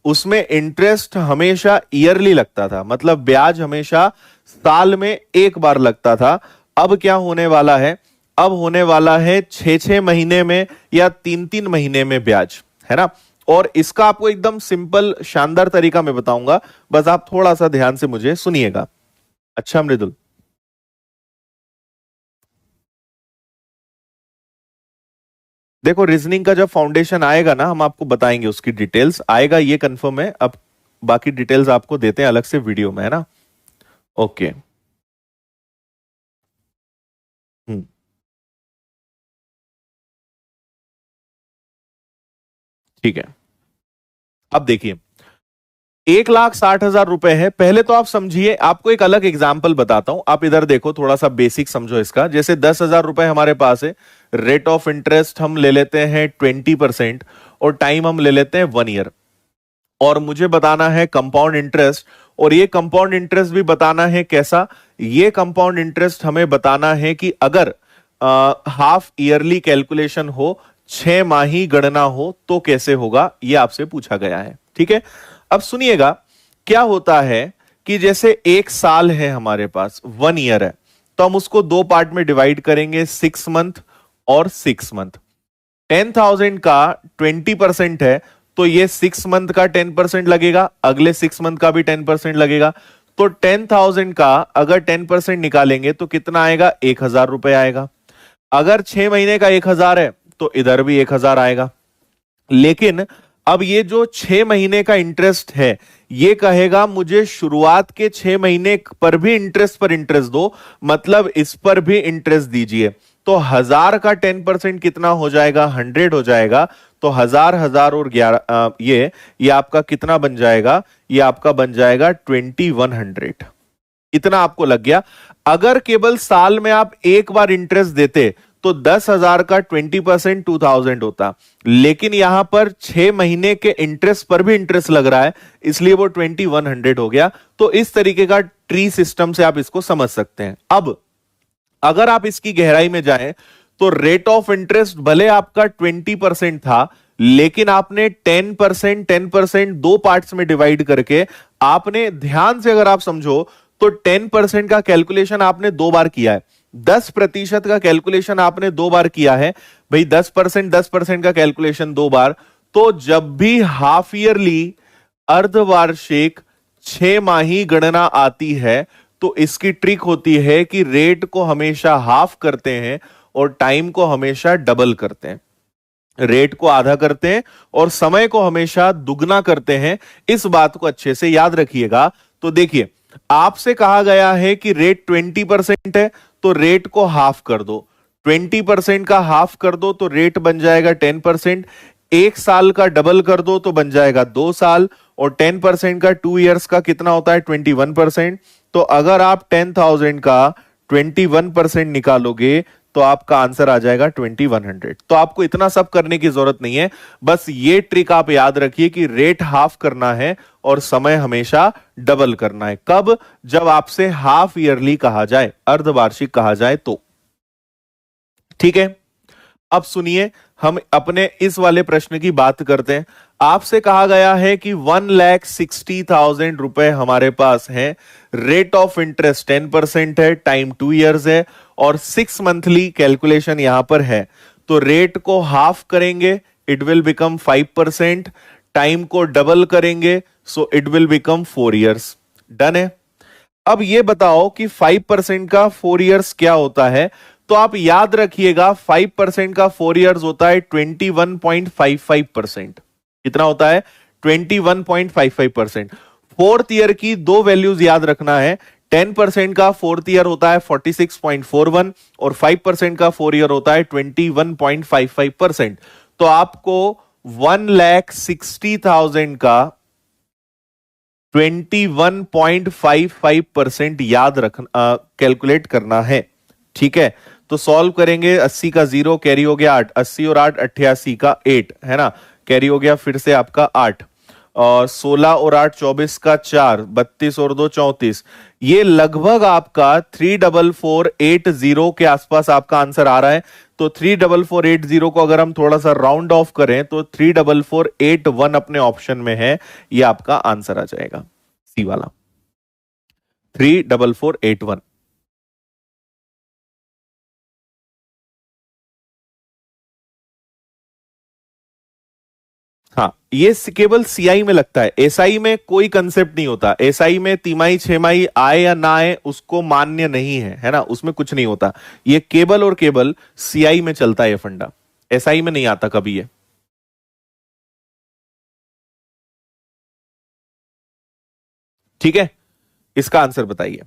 उसमें इंटरेस्ट हमेशा ईयरली लगता था, मतलब ब्याज हमेशा साल में एक बार लगता था। अब क्या होने वाला है, अब होने वाला है 6-6 महीने में या 3-3 महीने में ब्याज, है ना। और इसका आपको एकदम सिंपल शानदार तरीका मैं बताऊंगा, बस आप थोड़ा सा ध्यान से मुझे सुनिएगा। अच्छा मृदुल, देखो रीजनिंग का जब फाउंडेशन आएगा ना, हम आपको बताएंगे, उसकी डिटेल्स आएगा ये कंफर्म है। अब बाकी डिटेल्स आपको देते हैं अलग से वीडियो में, है ना। ओके। हम्म, ठीक है। अब देखिए, 1,60,000 रुपए है। पहले तो आप समझिए, आपको एक अलग एग्जाम्पल बताता हूं, आप इधर देखो, थोड़ा सा बेसिक समझो इसका। जैसे 10,000 रुपए हमारे पास है, रेट ऑफ इंटरेस्ट हम ले लेते हैं 20% और टाइम हम ले लेते हैं 1 ईयर। और मुझे बताना है कंपाउंड इंटरेस्ट, और ये कंपाउंड इंटरेस्ट भी बताना है कैसा। ये कंपाउंड इंटरेस्ट हमें बताना है कि अगर हाफ ईयरली कैलकुलेशन हो, 6 माही गणना हो, तो कैसे होगा, ये आपसे पूछा गया है। ठीक है, अब सुनिएगा क्या होता है कि जैसे एक साल है हमारे पास, 1 ईयर है, तो हम उसको दो पार्ट में डिवाइड करेंगे, 6 मंथ और 6 मंथ। 10,000 का 20% है, तो ये 6 मंथ का 10% लगेगा, अगले 6 मंथ का भी 10% लगेगा। तो 10,000 का अगर 10% निकालेंगे तो कितना आएगा, 1,000 रुपए आएगा। अगर 6 महीने का 1,000 है तो इधर भी 1,000 आएगा। लेकिन अब ये जो 6 महीने का इंटरेस्ट है, ये कहेगा मुझे शुरुआत के 6 महीने पर भी इंटरेस्ट पर इंटरेस्ट दो, मतलब इस पर भी इंटरेस्ट दीजिए। तो 1,000 का 10% कितना हो जाएगा, 100 हो जाएगा। तो 1,000 1,000 और 11, ये आपका कितना बन जाएगा, ये आपका बन जाएगा 2,100। इतना आपको लग गया। अगर केवल साल में आप एक बार इंटरेस्ट देते तो 10,000 का 20% 2,000 होता, लेकिन यहां पर 6 महीने के इंटरेस्ट पर भी इंटरेस्ट लग रहा है, इसलिए वो 2,100 हो गया। तो इस तरीके का ट्री सिस्टम से आप इसको समझ सकते हैं। अब अगर आप इसकी गहराई में जाएं तो रेट ऑफ इंटरेस्ट भले आपका 20% था, लेकिन आपने 10% 10% दो पार्ट्स में डिवाइड करके, आपने ध्यान से अगर आप समझो तो 10% का कैलकुलेशन आपने दो बार किया है, 10% का कैलकुलेशन आपने दो बार किया है। भाई 10% का कैलकुलेशन दो बार, तो जब भी हाफ ईयरली, अर्धवार्षिक, 6 माही गणना आती है, तो इसकी ट्रिक होती है कि रेट को हमेशा हाफ करते हैं और टाइम को हमेशा डबल करते हैं। रेट को आधा करते हैं और समय को हमेशा दुगना करते हैं। इस बात को अच्छे से याद रखिएगा। तो देखिए, आपसे कहा गया है कि रेट 20% है, तो रेट को हाफ कर दो। 20% का हाफ कर दो तो रेट बन जाएगा 10%। एक साल का डबल कर दो तो बन जाएगा 2 साल। और 10% का 2 ईयर्स का कितना होता है, 21%। तो अगर आप 10,000 का 21% निकालोगे तो आपका आंसर आ जाएगा 2,100। तो आपको इतना सब करने की जरूरत नहीं है, बस ये ट्रिक आप याद रखिए कि रेट हाफ करना है और समय हमेशा डबल करना है। कब, जब आपसे हाफ ईयरली कहा जाए, अर्धवार्षिक कहा जाए तो। ठीक है, अब सुनिए, हम अपने इस वाले प्रश्न की बात करते हैं। आपसे कहा गया है कि 1,60,000 रुपए हमारे पास है, रेट ऑफ इंटरेस्ट 10% है, टाइम 2 ईयर्स है, और 6 मंथली कैलकुलेशन यहां पर है। तो रेट को हाफ करेंगे, इट विल बिकम 5%। टाइम को डबल करेंगे, so it will become 4 years. Done है। अब ये बताओ कि 5% का 4 ईयर्स क्या होता है। तो आप याद रखिएगा, 5% का 4 ईयर्स होता है 21.55%। कितना होता है, 21.55%। फोर्थ ईयर की दो वैल्यूज याद रखना है। 10% का फोर्थ ईयर होता है 46.41 और 5% का 4 ईयर होता है 21.55%। तो आपको 1,60,000 का 21.55% याद रखना, कैलकुलेट करना है। ठीक है, तो सॉल्व करेंगे। 80 का 0 कैरी हो गया 8, 80 और 8 88 का 8, है ना, कैरी हो गया फिर से आपका 8। और 16 और 8 24 का 4, 32 और 2 34, ये लगभग आपका 34480 के आसपास आपका आंसर आ रहा है। तो 34480 को अगर हम थोड़ा सा राउंड ऑफ करें तो 34481 अपने ऑप्शन में है, ये आपका आंसर आ जाएगा सी वाला 34481। हाँ, ये केवल सीआई में लगता है, एसआई में कोई कंसेप्ट नहीं होता। एसआई में तिमाही छमाही आए या ना आए उसको मान्य नहीं है ना, उसमें कुछ नहीं होता। ये केबल और केबल सीआई में चलता है ये फंडा, एसआई में नहीं आता कभी ये। ठीक है, इसका आंसर बताइए।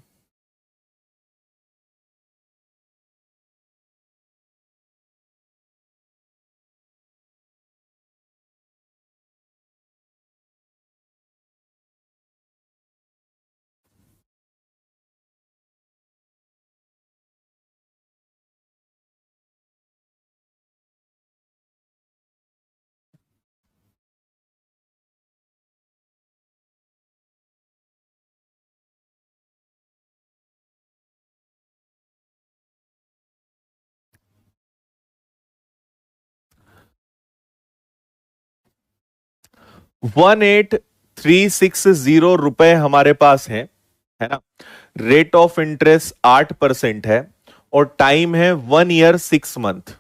₹18,360 हमारे पास है ना। रेट ऑफ इंटरेस्ट 8% है और टाइम है 1 ईयर 6 मंथ,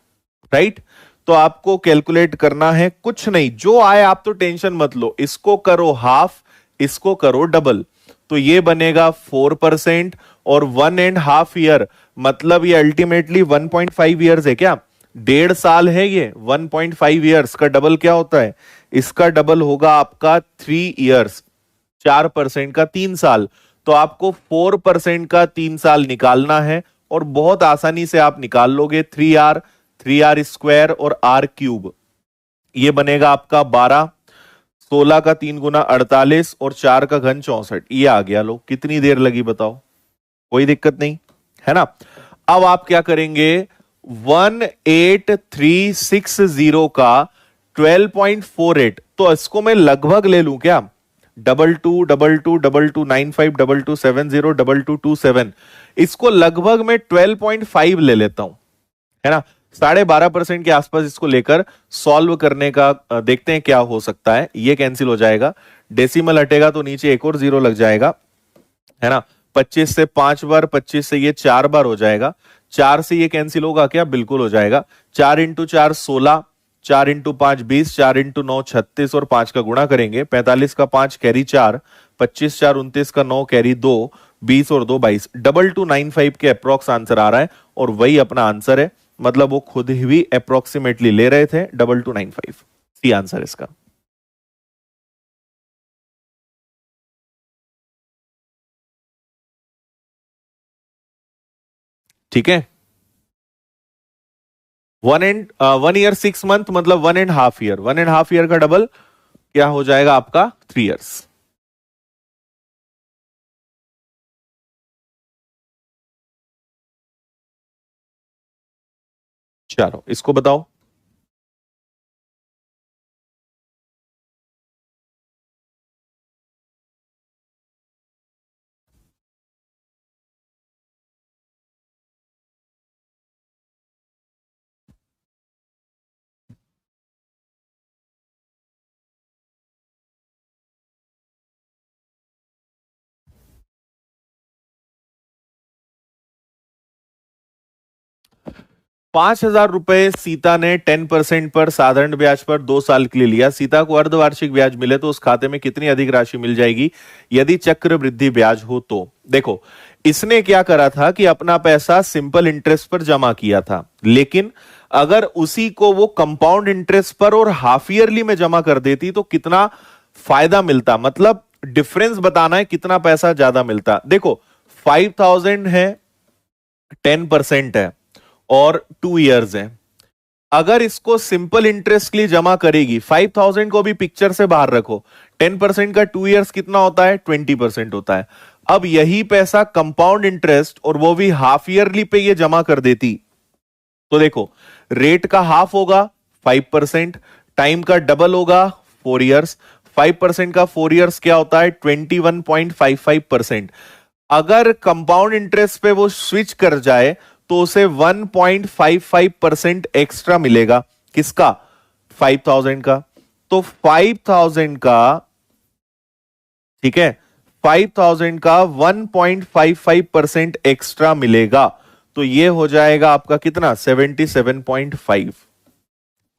राइट। तो आपको कैलकुलेट करना है, कुछ नहीं, जो आए आप तो टेंशन मत लो, इसको करो हाफ, इसको करो डबल, तो ये बनेगा 4%। और 1.5 ईयर मतलब ये अल्टीमेटली 1.5 ईयर्स है क्या, 1.5 साल है ये। 1.5 ईयर्स का डबल क्या होता है, इसका डबल होगा आपका 3 ईयर्स, 4% का 3 साल। तो आपको 4% का 3 साल निकालना है और बहुत आसानी से आप निकाल लोगे। 3R और R क्यूब, ये बनेगा आपका 12, 16 का 3 गुना 48 और 4 का घन 64, ये आ गया। लो कितनी देर लगी बताओ, कोई दिक्कत नहीं है ना। अब आप क्या करेंगे, 18360 का 12.48, तो इसको मैं लगभग ले लूं क्या, 2222229522702227, इसको लगभग मैं 12.5 ले लेता हूं, है ना। 12.5% के आसपास इसको लेकर सॉल्व करने का देखते हैं क्या हो सकता है। ये कैंसिल हो जाएगा, डेसिमल हटेगा तो नीचे एक और जीरो लग जाएगा, है ना। 25 से 5 बार, 25 से ये 4 बार हो जाएगा, 4 से ये कैंसिल होगा क्या, बिल्कुल हो जाएगा। 4 × 4 16, 4 × 5 20, 4 × 9 36 और 5 का गुणा करेंगे, 45 का 5 कैरी 4, 25 4 29 का 9 कैरी 2, 20 और 2 22, 2295 के अप्रोक्स आंसर आ रहा है और वही अपना आंसर है। मतलब वो खुद ही अप्रोक्सीमेटली ले रहे थे 2295, सी आंसर इसका। ठीक है, 1 ईयर 6 मंथ मतलब 1.5 ईयर, 1.5 ईयर का डबल क्या हो जाएगा आपका 3 ईयर्स। चलो इसको बताओ। 5,000 रुपए सीता ने 10% पर साधारण ब्याज पर 2 साल के लिए लिया। सीता को अर्धवार्षिक ब्याज मिले तो उस खाते में कितनी अधिक राशि मिल जाएगी यदि चक्रवृद्धि ब्याज हो तो। देखो, इसने क्या करा था कि अपना पैसा सिंपल इंटरेस्ट पर जमा किया था, लेकिन अगर उसी को वो कंपाउंड इंटरेस्ट पर और हाफ ईयरली में जमा कर देती तो कितना फायदा मिलता, मतलब डिफरेंस बताना है कितना पैसा ज्यादा मिलता। देखो 5,000 है, 10% है और 2 ईयर्स है। अगर इसको सिंपल इंटरेस्ट के लिए जमा करेगी, 5,000 को भी पिक्चर से बाहर रखो, 10% का 2 ईयर्स कितना होता है, 20% होता है। अब यही पैसा कंपाउंड इंटरेस्ट और वो भी हाफ ईयरली पे ये जमा कर देती, तो देखो रेट का हाफ होगा 5%, टाइम का डबल होगा 4 ईयर्स, 5% का 4 इयर्स क्या होता है? 21.55%। अगर कंपाउंड इंटरेस्ट पे वो स्विच कर जाए तो उसे 1.55% एक्स्ट्रा मिलेगा। किसका? 5,000 का। तो 5,000 का, ठीक है, 5,000 का 1.55% एक्स्ट्रा मिलेगा। तो ये हो जाएगा आपका कितना? 77.5।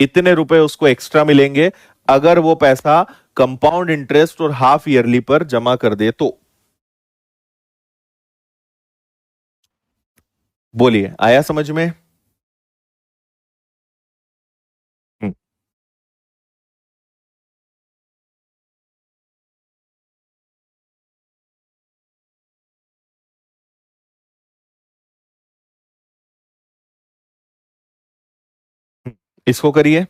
इतने रुपए उसको एक्स्ट्रा मिलेंगे अगर वो पैसा कंपाउंड इंटरेस्ट और हाफ ईयरली पर जमा कर दे तो। बोलिए, आया समझ में? हम्म, इसको करिए।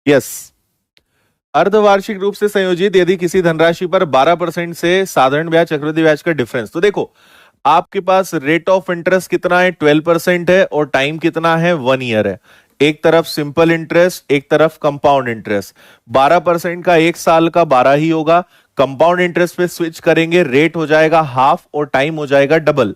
यस। अर्धवार्षिक रूप से संयोजित यदि किसी धनराशि पर 12% से साधारण ब्याज चक्रवृद्धि ब्याज का डिफरेंस, तो देखो आपके पास रेट ऑफ इंटरेस्ट कितना है? 12% है और टाइम कितना है? 1 ईयर है। एक तरफ सिंपल इंटरेस्ट, एक तरफ कंपाउंड इंटरेस्ट। 12% का एक साल का 12 ही होगा। कंपाउंड इंटरेस्ट पे स्विच करेंगे, रेट हो जाएगा हाफ और टाइम हो जाएगा डबल।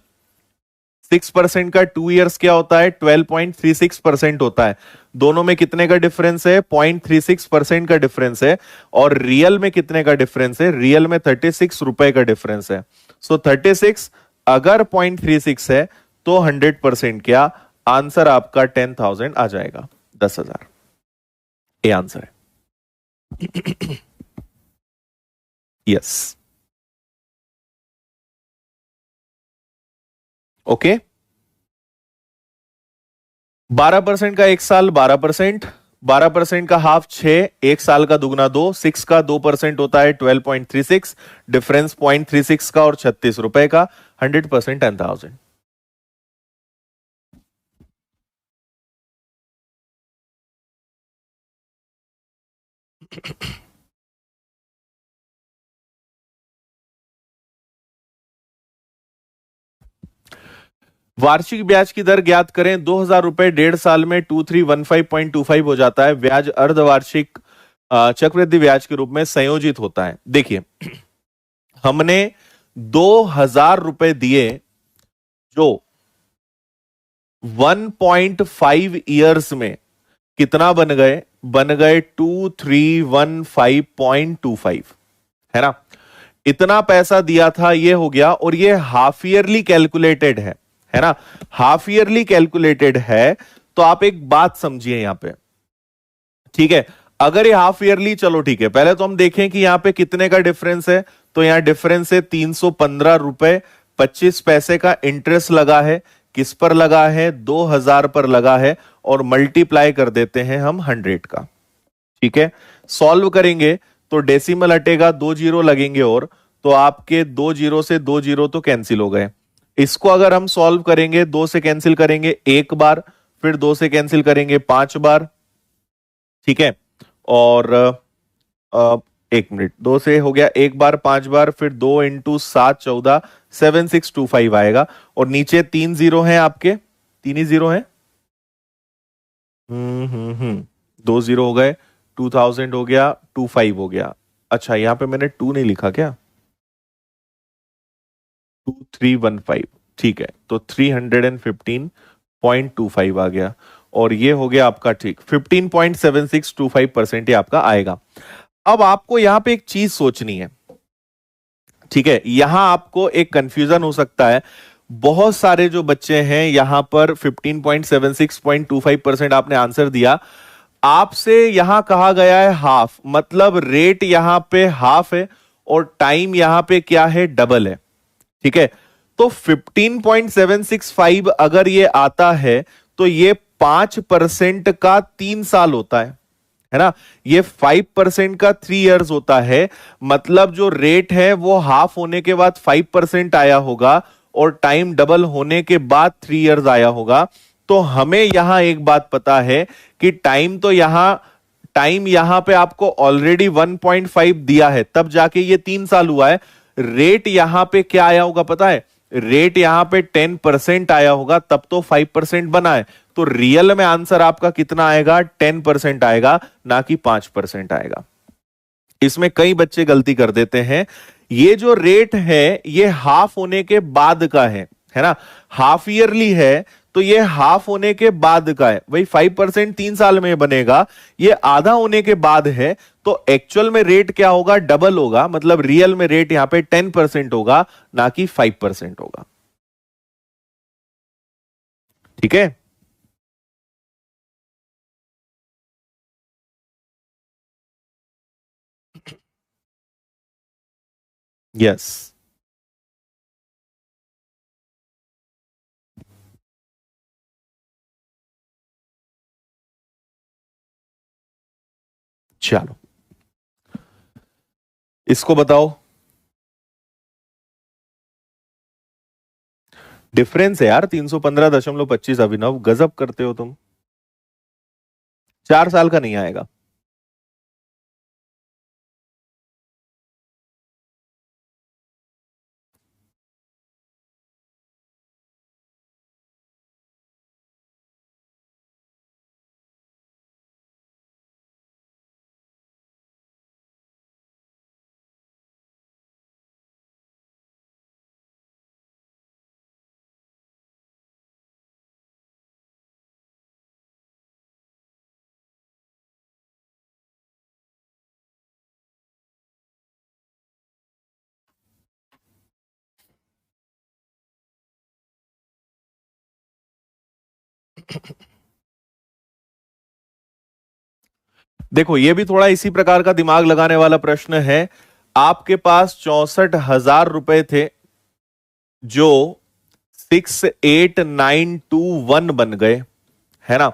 6% का 2 इयर्स क्या होता है? 12.36% होता है। दोनों में कितने का डिफरेंस है? 0.36% का डिफरेंस है। और रियल में कितने का डिफरेंस है? रियल में 36 रुपए का डिफरेंस है। सो 36 अगर 0.36 है तो 100% क्या? आंसर आपका 10,000 आ जाएगा, 10,000। ये आंसर है। यस। ओके। 12% का एक साल 12%, 12% का हाफ 6, एक साल का दुगना 2, 6 का 2% होता है 12.36, डिफरेंस 0.36 का और 36 रुपए का, 100% 10,000। वार्षिक ब्याज की दर ज्ञात करें। 2,000 रुपए 1.5 साल में 2315.25 हो जाता है। ब्याज अर्धवार्षिक चक्रवृद्धि ब्याज के रूप में संयोजित होता है। देखिए, हमने 2,000 रुपए दिए जो 1.5 ईयर्स में कितना बन गए? बन गए 2315.25, है ना? इतना पैसा दिया था, ये हो गया। और ये हाफ ईयरली कैलकुलेटेड है ना? हाफ ईयरली कैलकुलेटेड है। तो आप एक बात समझिए यहां पे, ठीक है? अगर ये हाफ ईयरली, चलो ठीक है, पहले तो हम देखें कि यहां पे कितने का डिफरेंस है। तो यहां डिफरेंस है 315 रुपए 25 पैसे का इंटरेस्ट लगा है। किस पर लगा है? 2,000 पर लगा है। और मल्टीप्लाई कर देते हैं हम 100 का, ठीक है? सॉल्व करेंगे तो डेसिमल हटेगा, 2 जीरो लगेंगे और तो आपके 2 जीरो से 2 जीरो तो कैंसिल हो गए। इसको अगर हम सॉल्व करेंगे, 2 से कैंसिल करेंगे एक बार, फिर 2 से कैंसिल करेंगे 5 बार, ठीक है? और 1 मिनट, 2 से हो गया एक बार 5 बार, फिर 2 इंटू 7 14, 7625 आएगा। और नीचे 3 जीरो हैं आपके, 3 ही जीरो हैं। 2 जीरो हो गए, 2000 हो गया, 25 हो गया। अच्छा यहां पे मैंने 2 नहीं लिखा क्या, 2315, ठीक है, तो 315.25 आ गया। और ये हो गया आपका ठीक 15.7625% ये आपका आएगा। अब आपको यहां पे एक चीज सोचनी है, ठीक है, यहां आपको एक कंफ्यूजन हो सकता है। बहुत सारे जो बच्चे हैं यहां पर 15.7625% आपने आंसर दिया, आपसे यहां कहा गया है हाफ, मतलब रेट यहां पे हाफ है और टाइम यहां पे क्या है, डबल है, ठीक है। तो 15.765 अगर ये आता है तो ये 5% का 3 साल होता है ना। ये 5% का 3 इयर्स होता है, मतलब जो रेट है वो हाफ होने के बाद 5% आया होगा और टाइम डबल होने के बाद 3 इयर्स आया होगा। तो हमें यहां एक बात पता है कि टाइम यहां पे आपको ऑलरेडी 1.5 दिया है, तब जाके ये 3 साल हुआ है। रेट यहां पे क्या आया होगा पता है, रेट यहां पे 10% आया होगा, तब तो 5% बना है। तो रियल में आंसर आपका कितना आएगा, 10% आएगा, ना कि 5% आएगा। इसमें कई बच्चे गलती कर देते हैं। ये जो रेट है ये हाफ होने के बाद का है ना, हाफ ईयरली है, तो ये हाफ होने के बाद का है, वही 5% 3 साल में बनेगा। ये आधा होने के बाद है, तो एक्चुअल में रेट क्या होगा, डबल होगा, मतलब रियल में रेट यहां पे 10% होगा, ना कि 5% होगा। ठीक है, यस, चलो इसको बताओ। डिफरेंस है यार 315.25, अभिनव गजब करते हो तुम, 4 साल का नहीं आएगा। देखो ये भी थोड़ा इसी प्रकार का दिमाग लगाने वाला प्रश्न है। आपके पास 64,000 रुपए थे जो 68921 बन गए, है ना,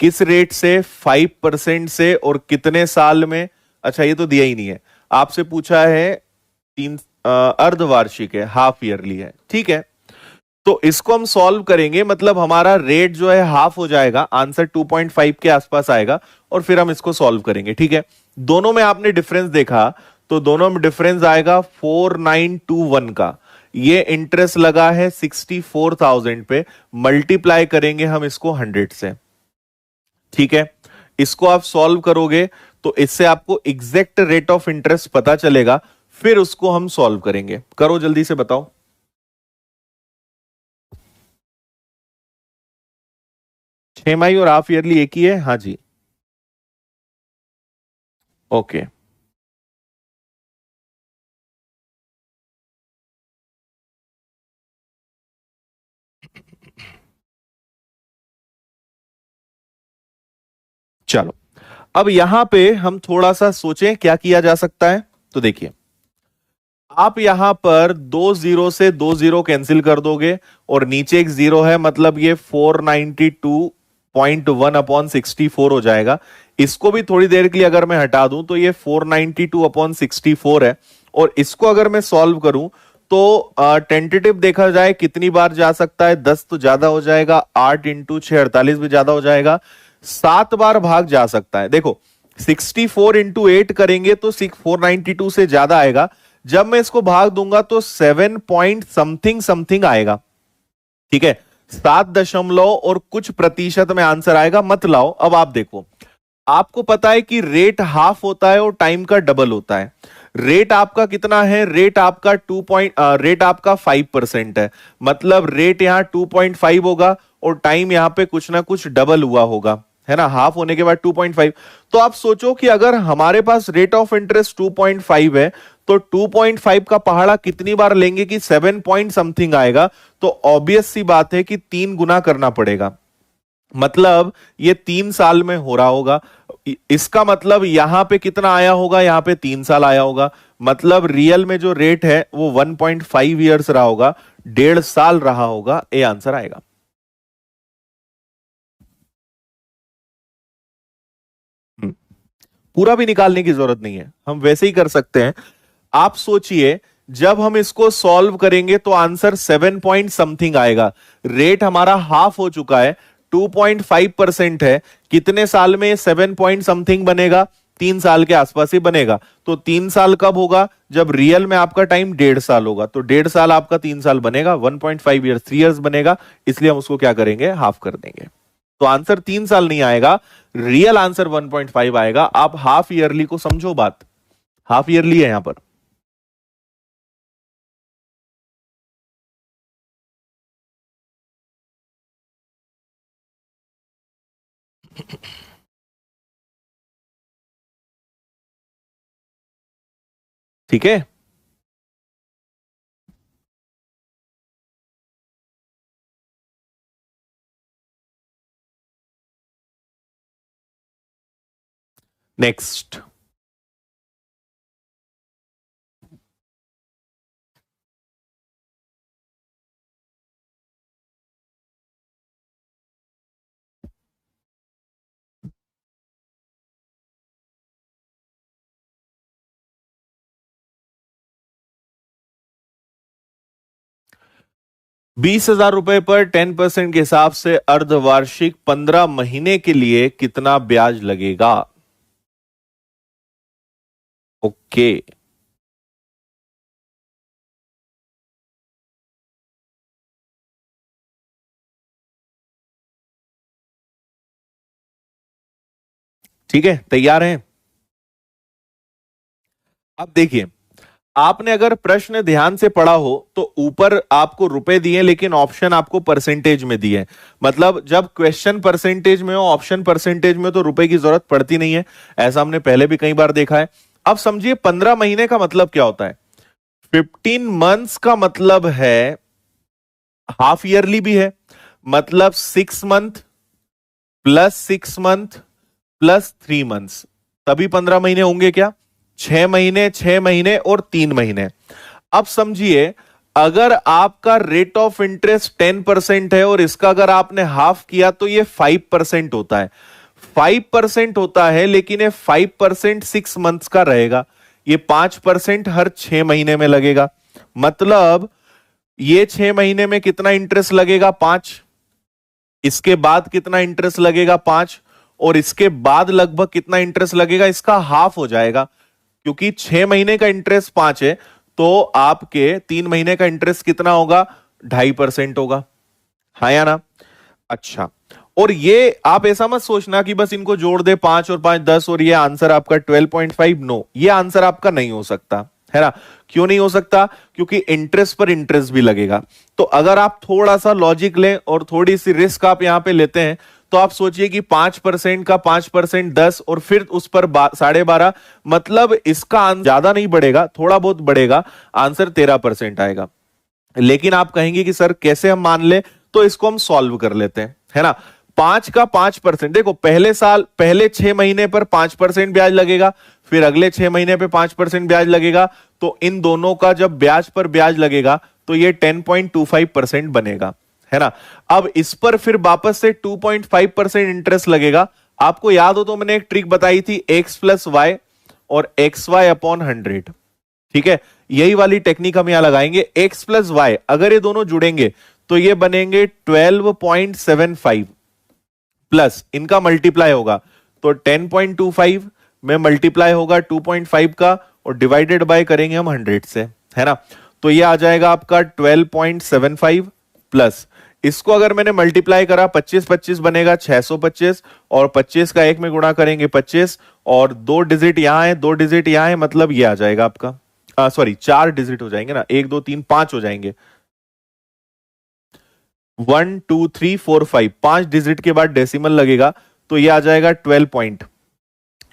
किस रेट से, 5% से, और कितने साल में। अच्छा ये तो दिया ही नहीं है, आपसे पूछा है तीन अर्धवार्षिक है, हाफ ईयरली है, ठीक है। तो इसको हम सॉल्व करेंगे, मतलब हमारा रेट जो है हाफ हो जाएगा, आंसर 2.5 के आसपास आएगा, और फिर हम इसको सॉल्व करेंगे, ठीक है। दोनों में आपने डिफरेंस देखा, तो दोनों में डिफरेंस आएगा 4921 का। ये इंटरेस्ट लगा है 64,000 पे, मल्टीप्लाई करेंगे हम इसको 100 से, ठीक है। इसको आप सॉल्व करोगे तो इससे आपको एग्जैक्ट रेट ऑफ इंटरेस्ट पता चलेगा, फिर उसको हम सॉल्व करेंगे। करो जल्दी से बताओ। 6 माही और हाफ ईयरली एक ही है, हाँ जी, ओके। चलो अब यहां पे हम थोड़ा सा सोचें क्या किया जा सकता है। तो देखिए, आप यहां पर 2 जीरो से 2 जीरो कैंसिल कर दोगे, और नीचे एक जीरो है, मतलब ये 492.1/64 हो जाएगा। इसको भी थोड़ी देर के लिए अगर मैं हटा दूं तो ये 492/64 है। और इसको अगर मैं सॉल्व करूं तो टेंटेटिव देखा जाए कितनी बार जा सकता है, 10 तो ज्यादा हो जाएगा, 8 इंटू 6 48 भी ज्यादा हो जाएगा, 7 बार भाग जा सकता है। देखो 64 इंटू 8 करेंगे तो 492 से ज्यादा आएगा। जब मैं इसको भाग दूंगा तो 7 पॉइंट समथिंग समथिंग आएगा। ठीक है, 7 और कुछ प्रतिशत में आंसर आएगा। मत लाओ। अब आप देखो, आपको पता है कि रेट हाफ होता है और टाइम का डबल होता है। रेट आपका कितना है? रेट आपका 5% है, मतलब रेट यहां 2.5 होगा और टाइम यहां पे कुछ ना कुछ डबल हुआ होगा, है ना, हाफ होने के बाद 2.5। तो आप सोचो कि अगर हमारे पास रेट ऑफ इंटरेस्ट 2.5 है तो 2.5 का पहाड़ा कितनी बार लेंगे कि 7 पॉइंट समथिंग आएगा। तो ऑब्वियस सी बात है कि 3 गुना करना पड़ेगा, मतलब ये 3 साल में हो रहा होगा। इसका मतलब यहां पे कितना आया होगा? यहां पे 3 साल आया होगा, मतलब रियल में जो रेट है वो 1.5 ईयर्स रहा होगा, 1.5 साल रहा होगा। ये आंसर आएगा। पूरा भी निकालने की जरूरत नहीं है, हम वैसे ही कर सकते हैं। आप सोचिए, जब हम इसको सॉल्व करेंगे तो आंसर 7 पॉइंट समथिंग आएगा। रेट हमारा हाफ हो चुका है, 2.5% है। कितने साल में 7 पॉइंट समथिंग बनेगा? 3 साल के आसपास ही बनेगा। तो 3 साल कब होगा? जब रियल में आपका टाइम 1.5 साल होगा। तो 1.5 साल आपका 3 साल बनेगा, 1.5 ईयर्स 3 ईयर्स बनेगा, इसलिए हम उसको क्या करेंगे? हाफ कर देंगे। तो आंसर 3 साल नहीं आएगा, रियल आंसर 1.5 आएगा। आप हाफ ईयरली को समझो बात, हाफ ईयरली है यहां पर। ठीक है, नेक्स्ट। 20,000 रुपए पर 10% के हिसाब से अर्धवार्षिक 15 महीने के लिए कितना ब्याज लगेगा? ओके, ठीक है, तैयार हैं? अब देखिए, आपने अगर प्रश्न ध्यान से पढ़ा हो तो ऊपर आपको रुपए दिए लेकिन ऑप्शन आपको परसेंटेज में दिए। मतलब जब क्वेश्चन परसेंटेज में हो, ऑप्शन परसेंटेज में, तो रुपए की जरूरत पड़ती नहीं है। ऐसा हमने पहले भी कई बार देखा है। अब समझिए 15 महीने का मतलब क्या होता है? 15 मंथ्स का मतलब है हाफ ईयरली भी है, मतलब 6 month plus 6 month plus 3 months, तभी 15 महीने होंगे क्या? 6 महीने, 6 महीने और 3 महीने। अब समझिए, अगर आपका रेट ऑफ इंटरेस्ट 10% है और इसका अगर आपने हाफ किया तो ये 5% होता है। 5% होता है, लेकिन ये 5% 6 मंथ्स का रहेगा। ये 5% हर 6 महीने में लगेगा। मतलब ये 6 महीने में कितना इंटरेस्ट लगेगा? 5। इसके बाद कितना इंटरेस्ट लगेगा? 5। और इसके बाद लगभग कितना इंटरेस्ट लगेगा? इसका हाफ हो जाएगा, क्योंकि 6 महीने का इंटरेस्ट 5 है, तो आपके 3 महीने का इंटरेस्ट कितना होगा? 2.5% होगा। हाँ या ना? अच्छा, और ये आप ऐसा मत सोचना कि बस इनको जोड़ दे, 5 और 5 10 और ये आंसर आपका 12.5। नो, ये आंसर आपका नहीं हो सकता, है ना? क्यों नहीं हो सकता? क्योंकि इंटरेस्ट पर इंटरेस्ट भी लगेगा। तो अगर आप थोड़ा सा लॉजिक लें और थोड़ी सी रिस्क आप यहां पे लेते हैं, तो आप सोचिए कि 5% का 5% 10 और फिर उस पर 12.5, मतलब इसका ज्यादा नहीं बढ़ेगा, थोड़ा बहुत बढ़ेगा, आंसर 13% आएगा। लेकिन आप कहेंगे कि सर कैसे हम मान ले? तो इसको हम सॉल्व कर लेते हैं, है ना? 5 का 5%, देखो पहले साल, पहले 6 महीने पर 5% ब्याज लगेगा, फिर अगले 6 महीने पे 5% ब्याज लगेगा। तो इन दोनों का जब ब्याज पर ब्याज लगेगा तो ये 10.25% बनेगा, है ना? अब इस पर फिर वापस से 2.5% इंटरेस्ट लगेगा। आपको याद हो तो मैंने एक ट्रिक बताई थी, x प्लस वाई और एक्स वाई अपॉन 100। ठीक है, यही वाली टेक्निक हम यहां लगाएंगे। x प्लस वाई, अगर ये दोनों जुड़ेंगे तो ये बनेंगे 12.75, प्लस इनका मल्टीप्लाई होगा तो 10.25 में मल्टीप्लाई होगा 2.5 का और डिवाइडेड बाय करेंगे हम 100 से, है ना। तो ये आ जाएगा आपका 12.75 प्लस इसको अगर मैंने मल्टीप्लाई करा 25 बनेगा 625 और 25 का 1 में गुणा करेंगे 25 और 2 डिजिट यहां है 2 डिजिट यहां है, मतलब ये आ जाएगा आपका सॉरी 4 डिजिट हो जाएंगे ना, 1 2 3 5 हो जाएंगे, 1 2 3 4 5 5 डिजिट के बाद डेसिमल लगेगा तो ये आ जाएगा 12 पॉइंट।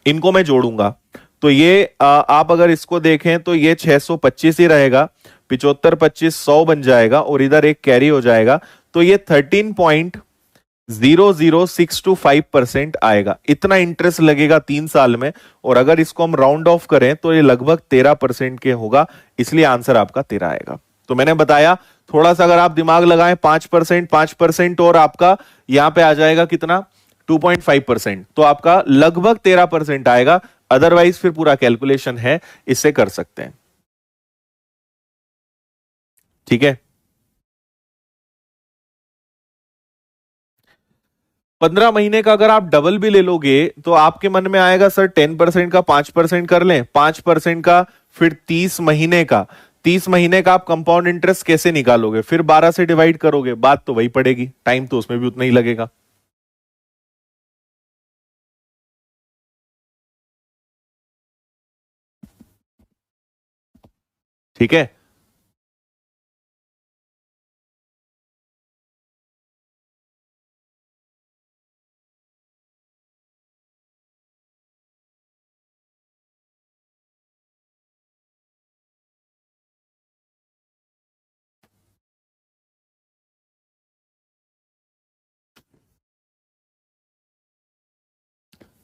इनको मैं जोड़ूंगा तो ये आप अगर इसको देखें तो ये 625 ही रहेगा, 75 25 100 बन जाएगा और इधर एक कैरी हो जाएगा तो ये 13.00625% आएगा। इतना इंटरेस्ट लगेगा 3 साल में और अगर इसको हम राउंड ऑफ करें तो ये लगभग 13% के होगा, इसलिए आंसर आपका 13 आएगा। तो मैंने बताया थोड़ा सा अगर आप दिमाग लगाएं 5% और आपका यहां पे आ जाएगा कितना 2.5%, तो आपका लगभग 13% आएगा। अदरवाइज फिर पूरा कैलकुलेशन है, इससे कर सकते हैं। ठीक है, 15 महीने का अगर आप डबल भी ले लोगे तो आपके मन में आएगा सर 10% का 5% कर लें, 5% का फिर 30 महीने का, 30 महीने का आप कंपाउंड इंटरेस्ट कैसे निकालोगे, फिर 12 से डिवाइड करोगे, बात तो वही पड़ेगी, टाइम तो उसमें भी उतना ही लगेगा। ठीक है,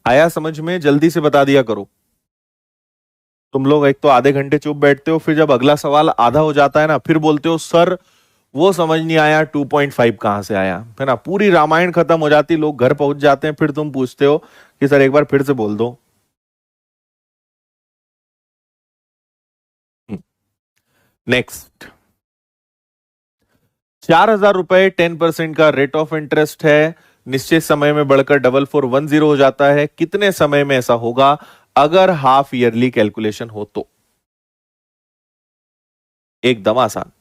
आया समझ में, जल्दी से बता दिया करो। तुम लोग एक तो आधे घंटे चुप बैठते हो, फिर जब अगला सवाल आधा हो जाता है ना फिर बोलते हो सर वो समझ नहीं आया 2.5 कहां से आया, है ना। पूरी रामायण खत्म हो जाती, लोग घर पहुंच जाते हैं, फिर तुम पूछते हो कि सर एक बार फिर से बोल दो। नेक्स्ट, 4,000 रुपए 10% का रेट ऑफ इंटरेस्ट है, निश्चित समय में बढ़कर 4410 हो जाता है, कितने समय में ऐसा होगा अगर हाफ ईयरली कैलकुलेशन हो तो। एकदम आसान।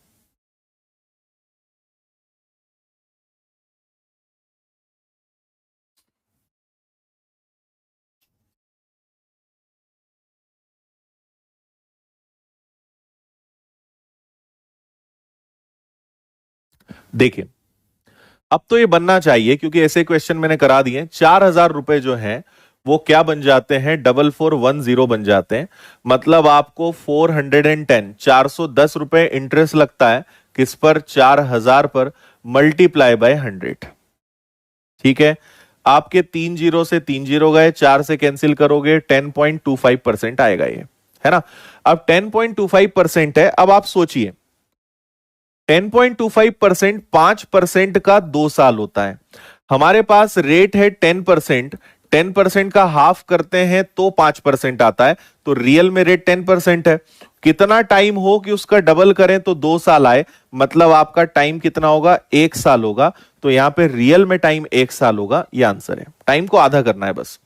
देखिए अब तो ये बनना चाहिए क्योंकि ऐसे क्वेश्चन मैंने करा दिए। 4,000 रुपए जो हैं वो क्या बन जाते हैं 4410 बन जाते हैं, मतलब आपको 410 410 रुपए इंटरेस्ट लगता है किस पर 4,000 पर, मल्टीप्लाई बाय 100। ठीक है, आपके 3 जीरो से 3 जीरो गए, 4 से कैंसिल करोगे 10.25% आएगा ये, है ना। अब 10.25% है, अब आप सोचिए 10.25% 5% का 2 साल होता है, हमारे पास रेट है 10%, 10% का हाफ करते हैं तो 5% आता है, तो रियल में रेट 10% है। कितना टाइम हो कि उसका डबल करें तो 2 साल आए, मतलब आपका टाइम कितना होगा 1 साल होगा, तो यहां पे रियल में टाइम 1 साल होगा, यह आंसर है। टाइम को आधा करना है बस।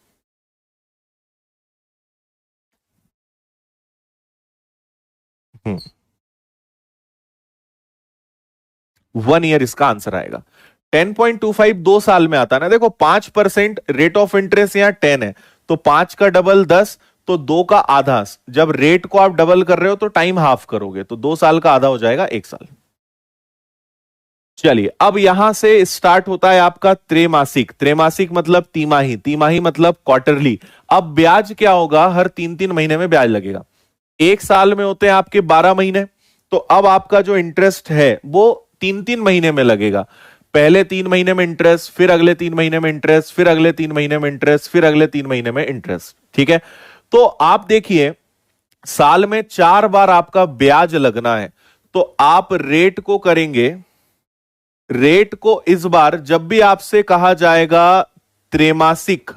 हम्म, 1 ईयर इसका आंसर आएगा। 10.25 2 साल में आता है ना, देखो 5% रेट ऑफ इंटरेस्ट यहां 10 है, तो 5 का डबल 10, तो 2 का आधा, जब रेट को आप डबल कर रहे हो तो टाइम हाफ करोगे, तो 2 साल का आधा हो जाएगा 1 साल। चलिए अब यहां से स्टार्ट होता है आपका त्रैमासिक, त्रैमासिक मतलब तिमाही, तिमाही मतलब क्वार्टरली। अब ब्याज क्या होगा, हर 3-3 महीने में ब्याज लगेगा, 1 साल में होते हैं आपके 12 महीने, तो अब आपका जो इंटरेस्ट है वो 3-3 महीने में लगेगा। पहले 3 महीने में इंटरेस्ट, फिर अगले 3 महीने में इंटरेस्ट, फिर अगले 3 महीने में इंटरेस्ट, फिर अगले 3 महीने में इंटरेस्ट। ठीक है, तो आप देखिए साल में 4 बार आपका ब्याज लगना है, तो आप रेट को करेंगे, रेट को इस बार जब भी आपसे कहा जाएगा त्रैमासिक,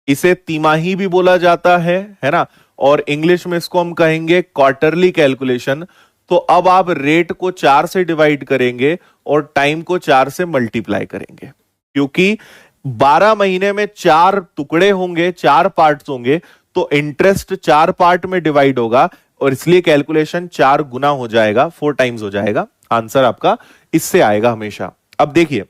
इसे तिमाही भी बोला जाता है ना, और इंग्लिश में इसको हम कहेंगे क्वार्टरली कैलकुलेशन। तो अब आप रेट को 4 से डिवाइड करेंगे और टाइम को 4 से मल्टीप्लाई करेंगे, क्योंकि 12 महीने में 4 टुकड़े होंगे, 4 पार्ट्स होंगे, तो इंटरेस्ट 4 पार्ट में डिवाइड होगा और इसलिए कैलकुलेशन 4 गुना हो जाएगा, 4 टाइम्स हो जाएगा। आंसर आपका इससे आएगा हमेशा। अब देखिए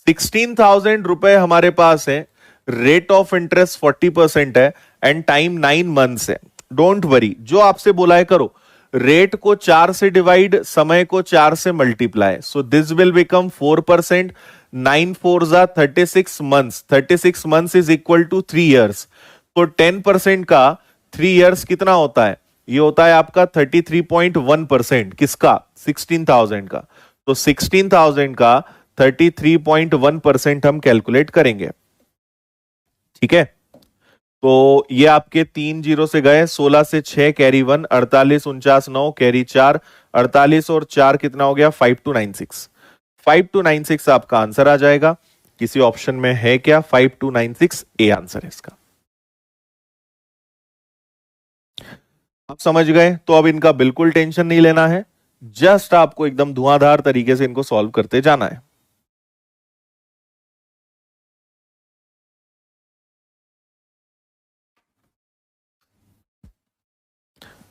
16,000 रुपए हमारे पास है, रेट ऑफ इंटरेस्ट 40% है एंड टाइम 9 मंथ्स है। डोंट वरी, जो आपसे बोला है करो, रेट को 4 से डिवाइड, समय को 4 से multiply, so this will become 4%। 9 4 जा 36 months, 36 months is equal to 3 years. तो 10% का 3 इयर्स कितना होता है? ये होता है आपका 33.1%। किसका? 16,000 का। तो 16,000 का 33.1% हम कैलकुलेट करेंगे। ठीक है, तो ये आपके 3 जीरो से गए, 16 से 6 कैरी 1, 48 49 9 कैरी 4, 48 और 4 कितना हो गया? 5296। 5296 आपका आंसर आ जाएगा। किसी ऑप्शन में है क्या? 5296 ए आंसर है इसका। आप समझ गए? तो अब इनका बिल्कुल टेंशन नहीं लेना है, जस्ट आपको एकदम धुआंधार तरीके से इनको सॉल्व करते जाना है।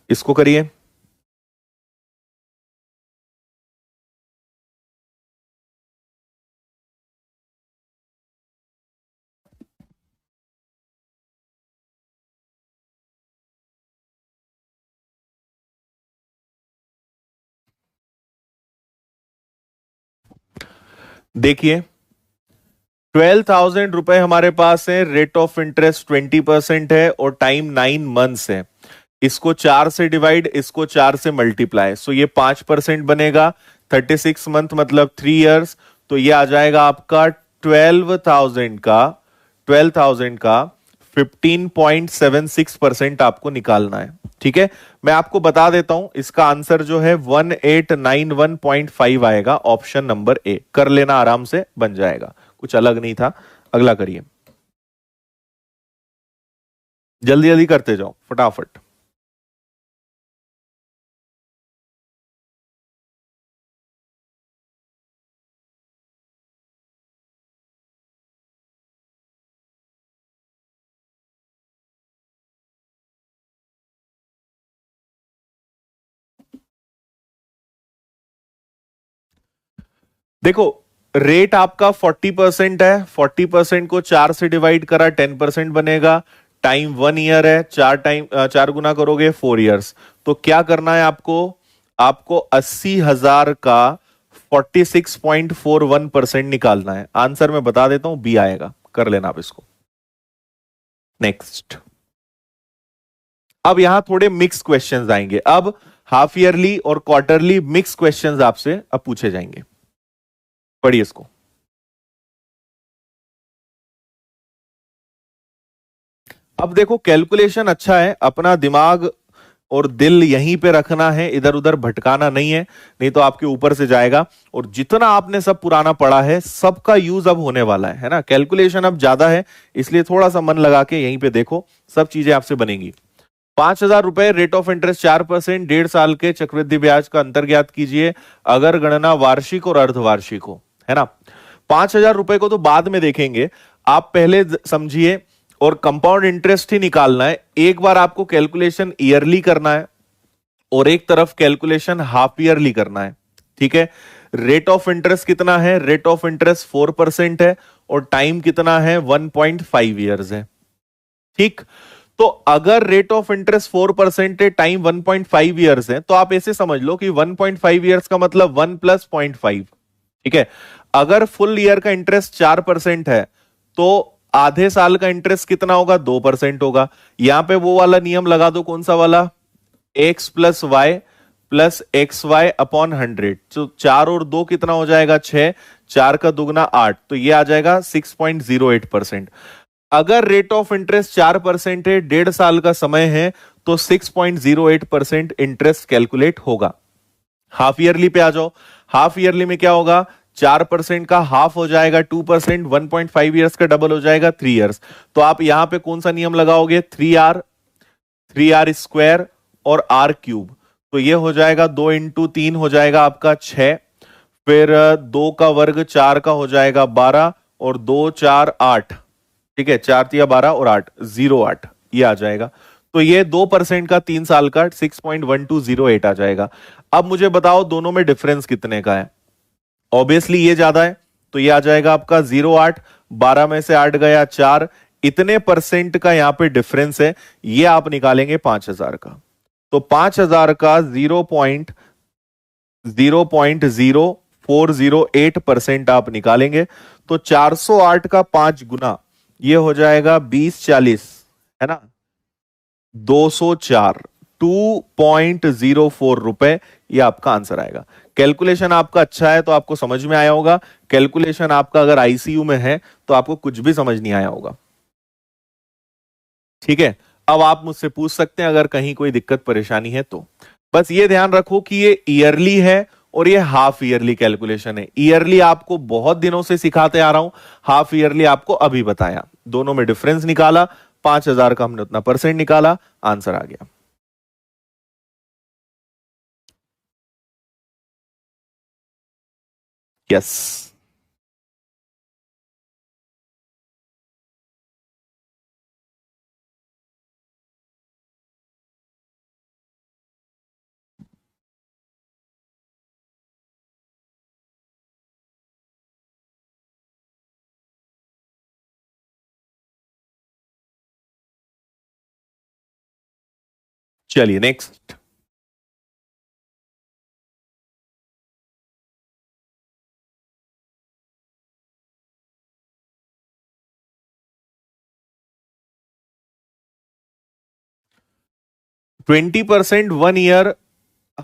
इसको करिए। देखिए 12,000 रुपए हमारे पास है, रेट ऑफ इंटरेस्ट 20% है और टाइम 9 मंथ्स है। इसको 4 से डिवाइड, इसको 4 से मल्टीप्लाई, सो ये 5% बनेगा। 36 मंथ मतलब 3 इयर्स, तो ये आ जाएगा आपका 12,000 का 15.76% आपको निकालना है। ठीक है, मैं आपको बता देता हूं, इसका आंसर जो है 1891.5 आएगा, ऑप्शन नंबर ए। कर लेना, आराम से बन जाएगा, कुछ अलग नहीं था। अगला करिए, जल्दी जल्दी करते जाओ फटाफट। देखो रेट आपका 40% है, 40% को 4 से डिवाइड करा 10% बनेगा। टाइम 1 ईयर है, 4 गुना करोगे 4 इयर्स। तो क्या करना है आपको? आपको 80,000 का 46.41% निकालना है। आंसर मैं बता देता हूं, बी आएगा। कर लेना आप इसको। नेक्स्ट, अब यहां थोड़े मिक्स क्वेश्चंस आएंगे। अब हाफ ईयरली और क्वार्टरली मिक्स क्वेश्चंस आपसे अब पूछे जाएंगे। पढ़िए इसको। अब देखो कैलकुलेशन अच्छा है, अपना दिमाग और दिल यहीं पे रखना है, इधर उधर भटकाना नहीं है, नहीं तो आपके ऊपर से जाएगा। और जितना आपने सब पुराना पढ़ा है सबका यूज अब होने वाला है ना। कैलकुलेशन अब ज्यादा है, इसलिए थोड़ा सा मन लगा के यहीं पे देखो, सब चीजें आपसे बनेंगी। 5,000 रुपए, रेट ऑफ इंटरेस्ट 4%, 1.5 साल के चक्रवृद्धि ब्याज का अंतर ज्ञात कीजिए अगर गणना वार्षिक और अर्धवार्षिक हो, है ना। 5,000 रुपए को तो बाद में देखेंगे, आप पहले समझिए। और कंपाउंड इंटरेस्ट ही निकालना है। एक बार आपको कैलकुलेशन ईयरली करना है और एक तरफ कैलकुलेशन हाफ ईयरली करना है। ठीक है, रेट ऑफ इंटरेस्ट कितना है? रेट ऑफ इंटरेस्ट 4% है और टाइम कितना है? 1.5 ईयर्स है। ठीक, तो अगर रेट ऑफ इंटरेस्ट 4% है, टाइम 1.5 ईयर्स है, तो आप ऐसे समझ लो कि 1.5 ईयर्स का मतलब 1 + 0.5। ठीक है, अगर फुल ईयर का इंटरेस्ट 4% है तो आधे साल का इंटरेस्ट कितना होगा? 2% होगा। यहां पे वो वाला नियम लगा दो, कौन सा वाला? x + y + xy upon 100। तो 4 और 2 कितना हो जाएगा? 6, 4 का दुगना 8, तो ये आ जाएगा 6.08%। अगर रेट ऑफ इंटरेस्ट 4% है, 1.5 साल का समय है, तो 6.08% इंटरेस्ट कैलकुलेट होगा। हाफ ईयरली पे आ जाओ। हाफ ईयरली में क्या होगा? 4% का हाफ हो जाएगा 2%, 1.5 ईयर्स का डबल हो जाएगा 3 इयर्स। तो आप यहां पे कौन सा नियम लगाओगे? 3r² और r³। तो ये हो जाएगा 2 × 3 हो जाएगा आपका 6, फिर 2 का वर्ग 4 का हो जाएगा 12 और 2 4 8। ठीक है, 4 × 3 = 12 और 8 08। ये आ जाएगा। तो ये 2% का 3 साल का 6.1208 आ जाएगा। अब मुझे बताओ दोनों में डिफरेंस कितने का है। ऑब्वियसली ये ज्यादा है, तो ये आ जाएगा आपका 0.8, 12 में से 8 गया 4, इतने परसेंट का यहां पे डिफरेंस है। ये आप निकालेंगे 5000 का, तो 5000 का 0.0408% आप निकालेंगे, तो 408 का 5 गुना ये हो जाएगा 2040, है ना, 204, 2.04 रुपए, ये आपका आंसर आएगा। कैलकुलेशन आपका अच्छा है तो आपको समझ में आया होगा। कैलकुलेशन आपका अगर आईसीयू में है तो आपको कुछ भी समझ नहीं आया होगा। ठीक है, अब आप मुझसे पूछ सकते हैं अगर कहीं कोई दिक्कत परेशानी है तो। बस ये ध्यान रखो कि ये ईयरली है और ये हाफ ईयरली कैलकुलेशन है। ईयरली आपको बहुत दिनों से सिखाते आ रहा हूं, हाफ ईयरली आपको अभी बताया। दोनों में डिफरेंस निकाला, 5000 का हमने उतना परसेंट निकाला, आंसर आ गया। यस, चलिए नेक्स्ट। 20% 1 ईयर,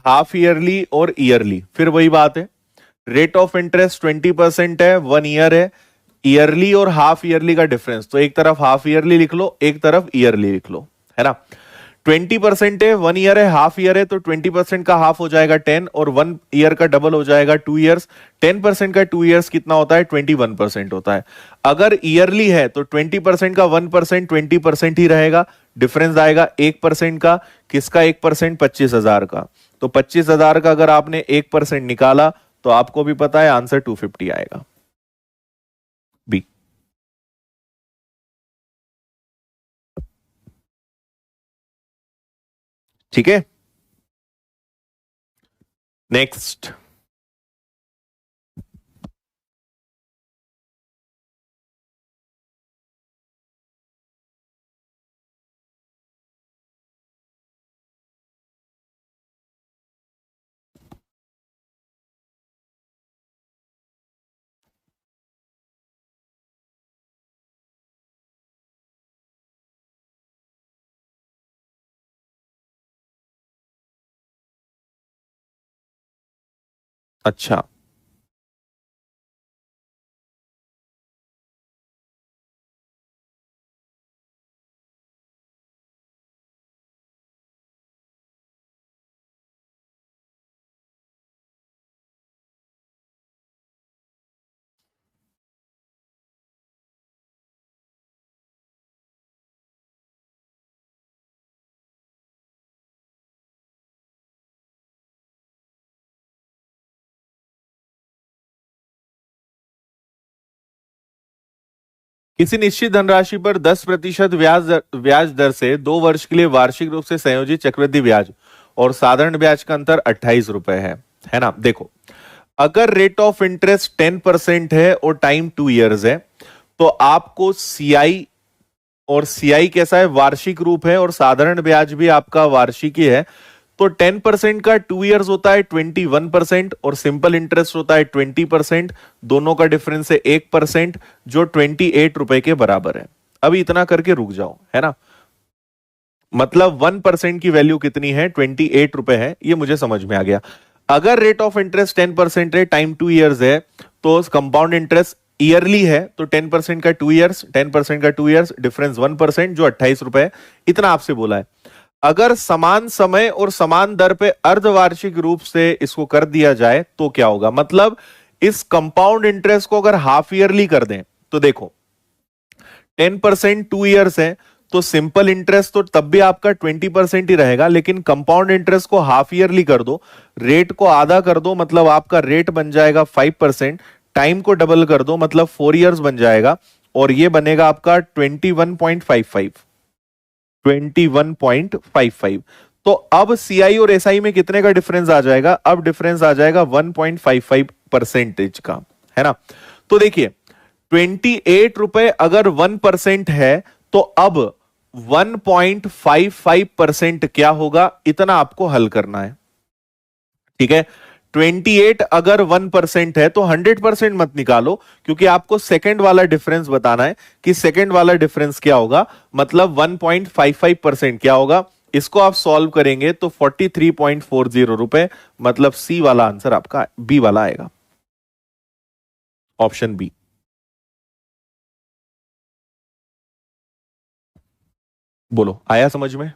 हाफ ईयरली और ईयरली, फिर वही बात है। रेट ऑफ इंटरेस्ट 20% है, 1 ईयर है। ईयरली और हाफ ईयरली का डिफरेंस, तो एक तरफ हाफ ईयरली लिख लो, एक तरफ ईयरली लिख लो, है ना। 20% है, 1 ईयर है, हाफ ईयर है, तो 20% का हाफ हो जाएगा 10 और 1 ईयर का डबल हो जाएगा 2 ईयर्स। 10% का 2 ईयर्स कितना होता है, 21% होता है। अगर ईयरली है तो 20% का 1% 20% ही रहेगा, डिफरेंस आएगा 1% का। किसका 1%, 25,000 का। तो 25,000 का अगर आपने 1% निकाला तो आपको भी पता है आंसर 250 आएगा, बी। ठीक है, नेक्स्ट। अच्छा, किसी निश्चित धनराशि पर 10% ब्याज दर से 2 वर्ष के लिए वार्षिक रूप से संयोजित चक्रवृद्धि ब्याज और साधारण ब्याज का अंतर 28 रुपए है ना। देखो, अगर रेट ऑफ इंटरेस्ट 10% है और टाइम 2 ईयर्स है, तो आपको सीआई, और सीआई कैसा है, वार्षिक रूप है, और साधारण ब्याज भी आपका वार्षिक ही है। तो 10% का 2 ईयर्स होता है 21% और सिंपल इंटरेस्ट होता है 20%। दोनों का डिफरेंस है 1%, जो 28 रुपए के बराबर है। अभी इतना करके रुक जाओ, है ना। मतलब 1% की वैल्यू कितनी है, 28 रुपए है, ये मुझे समझ में आ गया। अगर रेट ऑफ इंटरेस्ट 10% है, टाइम 2 ईयर्स है, तो कंपाउंड इंटरेस्ट ईयरली है, तो 10% का 2 ईयर्स, 10% का 2 ईयर्स, डिफरेंस 1%, जो 28 रुपए है। इतना आपसे बोला है। अगर समान समय और समान दर पे अर्धवार्षिक रूप से इसको कर दिया जाए तो क्या होगा, मतलब इस कंपाउंड इंटरेस्ट को अगर हाफ ईयरली कर दें, तो देखो 10% 2 ईयर्स है, तो सिंपल इंटरेस्ट तो तब भी आपका 20% ही रहेगा, लेकिन कंपाउंड इंटरेस्ट को हाफ ईयरली कर दो, रेट को आधा कर दो, मतलब आपका रेट बन जाएगा 5%। टाइम को डबल कर दो, मतलब 4 ईयर्स बन जाएगा, और ये बनेगा आपका 21.55। 21.55। तो अब सीआई और एसआई में कितने का डिफरेंस आ जाएगा? अब डिफरेंस आ जाएगा 1.55% का, है ना। तो देखिए 28 रुपए अगर 1% है तो अब 1.55% क्या होगा, इतना आपको हल करना है। ठीक है, 28 अगर 1% है तो 100% मत निकालो, क्योंकि आपको सेकंड वाला डिफरेंस बताना है कि सेकंड वाला डिफरेंस क्या होगा, मतलब 1.55% क्या होगा। इसको आप सॉल्व करेंगे तो 43.40 रुपए, मतलब सी वाला आंसर आपका बी वाला आएगा, ऑप्शन बी। बोलो, आया समझ में?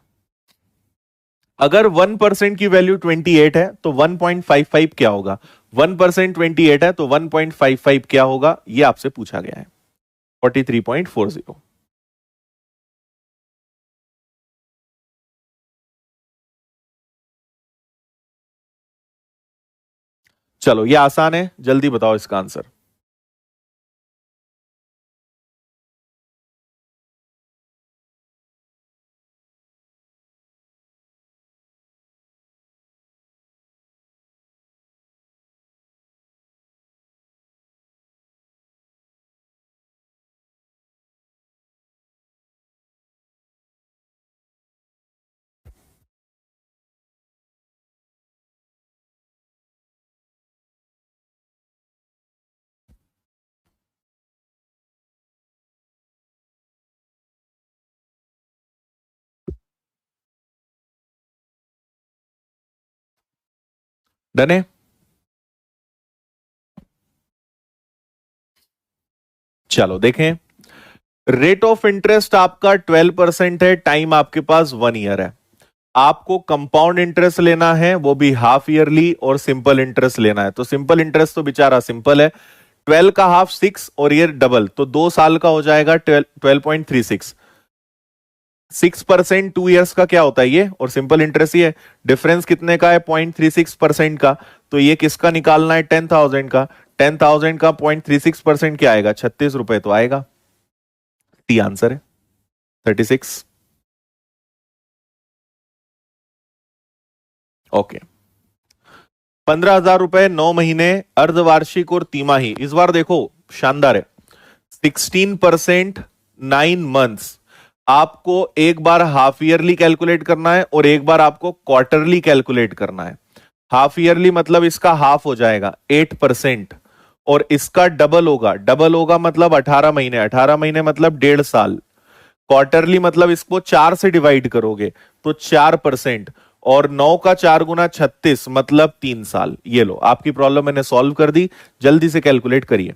अगर 1% की वैल्यू 28 है तो 1.55 क्या होगा, 1% 28 है तो 1.55 क्या होगा, यह आपसे पूछा गया है, 43.40। चलो ये आसान है, जल्दी बताओ इसका आंसर। डन है? चलो देखें, रेट ऑफ इंटरेस्ट आपका 12% है, टाइम आपके पास 1 ईयर है। आपको कंपाउंड इंटरेस्ट लेना है, वो भी हाफ ईयरली, और सिंपल इंटरेस्ट लेना है। तो सिंपल इंटरेस्ट तो बेचारा सिंपल है, 12 का हाफ 6 और ये डबल, तो 2 साल का हो जाएगा 12.36। 6% 2 ईयर्स का क्या होता है ये, और सिंपल इंटरेस्ट ही है। डिफरेंस कितने का है? 0.36% का। तो ये किसका निकालना है? 10,000 का। 10,000 का 0.36% क्या आएगा? 36 रुपए तो आएगा। टी आंसर है 36। ओके, 15,000 रुपए 9 महीने, अर्धवार्षिक और तिमाही। इस बार देखो शानदार है, 16% 9 मंथ्स। आपको एक बार हाफ ईयरली कैलकुलेट करना है और एक बार आपको क्वार्टरली कैलकुलेट करना है। हाफ ईयरली मतलब इसका हाफ हो जाएगा 8%, और इसका डबल होगा, डबल होगा मतलब 18 महीने, 18 महीने मतलब 1.5 साल। क्वार्टरली मतलब इसको 4 से डिवाइड करोगे तो 4%, और 9 का 4 गुना 36 मतलब 3 साल। ये लो, आपकी प्रॉब्लम मैंने सॉल्व कर दी, जल्दी से कैलकुलेट करिए।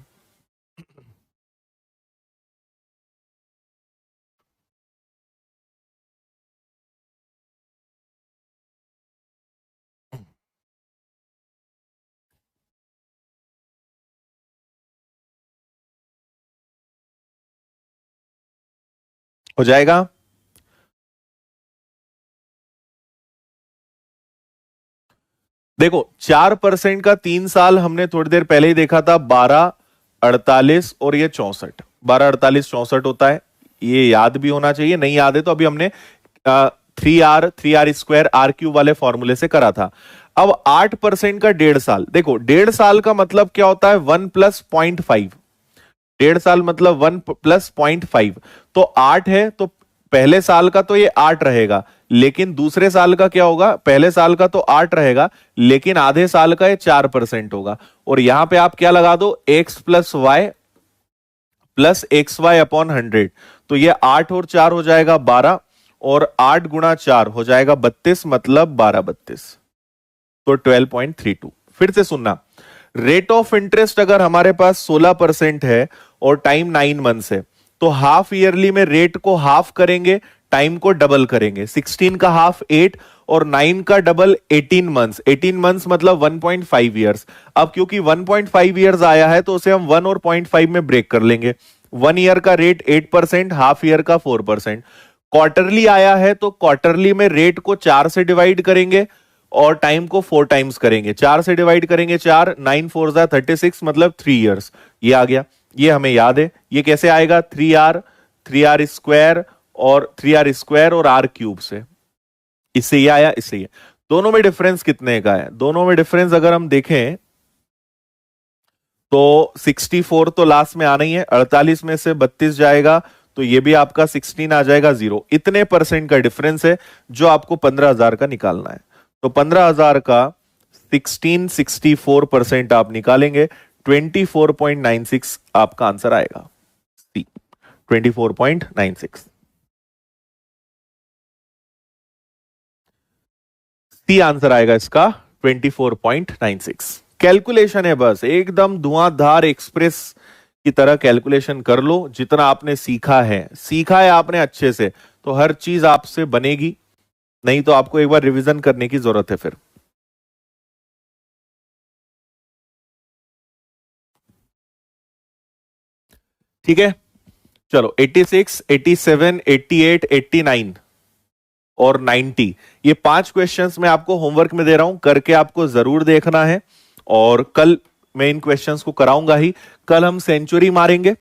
हो जाएगा? देखो 4% का 3 साल हमने थोड़ी देर पहले ही देखा था, 12, 48 और ये 64। 12, 48, 64 होता है, ये याद भी होना चाहिए। नहीं याद है तो अभी हमने 3R आर क्यूब वाले फॉर्मूले से करा था। अब 8% का 1.5 साल, देखो 1.5 साल का मतलब क्या होता है? 1+0.5। 1.5 साल मतलब 1+0.5। तो 8 है तो पहले साल का तो ये 8 रहेगा, लेकिन दूसरे साल का क्या होगा? पहले साल का तो 8 रहेगा, लेकिन आधे साल का ये 4% होगा। और यहां पे आप क्या लगा दो? x+y+xy/100। तो ये 8 और 4 हो जाएगा 12, और 8 गुणा 4 हो जाएगा 32, मतलब 12/32, तो 12.32। फिर से सुनना, रेट ऑफ इंटरेस्ट अगर हमारे पास 16% है और टाइम 9 मंथ्स है, तो हाफ ईयरली में रेट को हाफ करेंगे, टाइम को डबल करेंगे। 16 का हाफ 8 और 9 का डबल 18 मंथ्स। 18 मंथ्स मतलब 1.5 ईयर्स। अब क्योंकि 1.5 ईयर्स आया है तो उसे हम 1 और 0.5 में ब्रेक कर लेंगे। 1 ईयर का रेट 8%, हाफ ईयर का 4%। क्वार्टरली आया है तो क्वार्टरली में रेट को 4 से डिवाइड करेंगे और टाइम को 4 टाइम्स करेंगे। 4 से डिवाइड करेंगे 4, 9 4 36, मतलब 3 ईयर्स। ये आ गया, ये हमें याद है। ये कैसे आएगा? 3R, 3R स्क्वायर और 3r² और r³ से, इससे ये आया, इससे ये। दोनों में डिफरेंस कितने का है? दोनों में डिफरेंस अगर हम देखें तो 64 तो लास्ट में आना ही है, 48 में से 32 जाएगा तो ये भी आपका 16 आ जाएगा, 0। इतने परसेंट का डिफरेंस है जो आपको 15,000 का निकालना है। तो 15,000 का 1664% आप निकालेंगे, 24.96 आपका आंसर आएगा, सी 24.96। सी आंसर आएगा इसका 24.96। कैलकुलेशन है बस, एकदम धुआंधार एक्सप्रेस की तरह कैलकुलेशन कर लो। जितना आपने सीखा है आपने अच्छे से, तो हर चीज आपसे बनेगी, नहीं तो आपको एक बार रिवीजन करने की जरूरत है फिर। ठीक है, चलो 86, 87, 88, 89 और 90, ये 5 क्वेश्चंस मैं आपको होमवर्क में दे रहा हूं, करके आपको जरूर देखना है। और कल मैं इन क्वेश्चंस को कराऊंगा ही। कल हम सेंचुरी मारेंगे।